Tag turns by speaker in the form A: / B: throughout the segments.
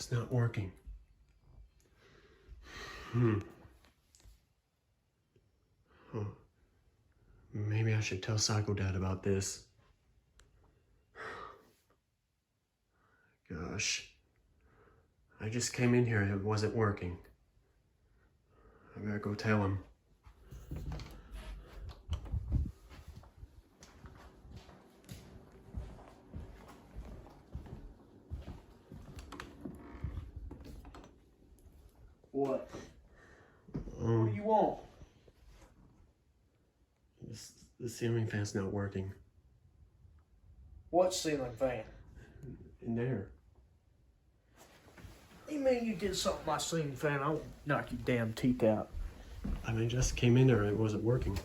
A: fan's not working. Huh. Maybe I should tell Psycho Dad about this. Gosh. I just came in here and it wasn't working. I gotta go tell him.
B: What? What do you want?
A: The ceiling fan's not working.
B: What ceiling fan?
A: In there.
B: You mean you did something to my ceiling fan? I'll knock your damn teeth out.
A: I mean, just came in there and it wasn't working.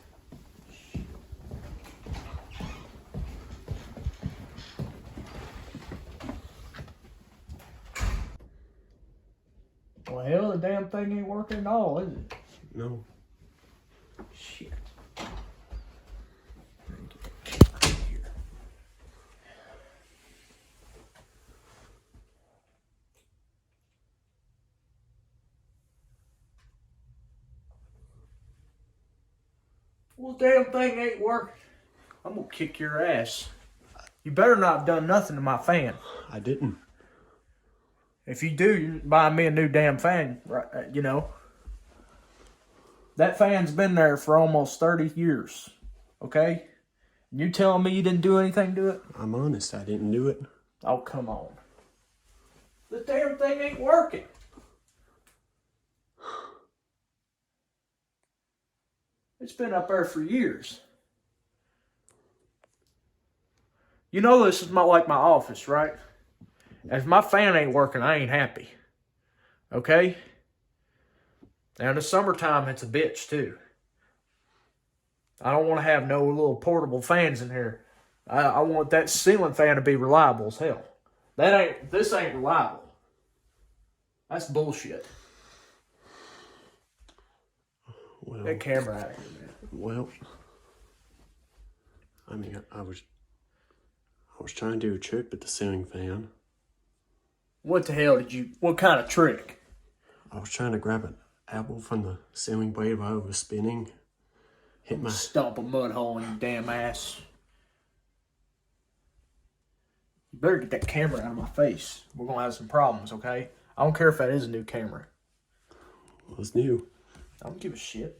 B: Well, hell, the damn thing ain't working at all, is it?
A: No.
B: Shit. Well, damn thing ain't working. I'm gonna kick your ass. You better not have done nothing to my fan.
A: I didn't.
B: If you do, you're buying me a new damn fan, right? You know. That fan's been there for almost 30 years, okay? You telling me you didn't do anything to it?
A: I'm honest, I didn't do it.
B: Oh, come on. The damn thing ain't working. It's been up there for years. You know this is like my office, right? If my fan ain't working, I ain't happy. Okay? Now in the summertime, it's a bitch too. I don't want to have no little portable fans in here. I want that ceiling fan to be reliable as hell. This ain't reliable. That's bullshit.
A: Well,
B: That camera out of here, man.
A: Well, I mean, I was trying to do a trick with the ceiling fan.
B: What the hell what kind of trick?
A: I was trying to grab an apple from the ceiling blade while it was spinning. Hit my...
B: Stomp a mud hole in your damn ass. You better get that camera out of my face. We're going to have some problems, okay? I don't care if that is a new camera.
A: Well, it's new.
B: I don't give a shit.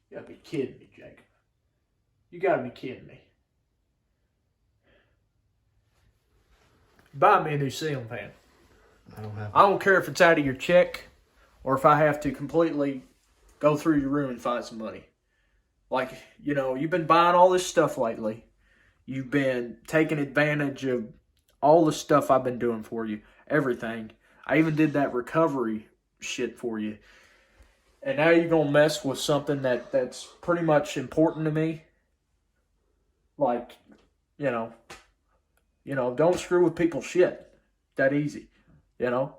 B: You gotta be kidding me, Jacob. You gotta be kidding me. Buy me a new ceiling fan. I don't care if it's out of your check or if I have to completely go through your room and find some money. Like, you know, you've been buying all this stuff lately. You've been taking advantage of all the stuff I've been doing for you. Everything. I even did that recovery shit for you. And now you're going to mess with something that's pretty much important to me. Like, you know, don't screw with people's shit. That easy, you know.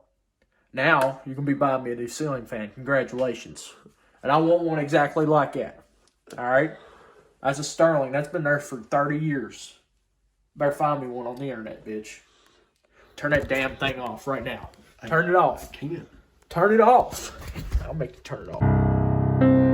B: Now, you're going to be buying me a new ceiling fan. Congratulations. And I want one exactly like that. All right? That's a Sterling. That's been there for 30 years. Better find me one on the internet, bitch. Turn that damn thing off right now. Turn it off.
A: I can't.
B: Turn it off. I'll make you turn it off.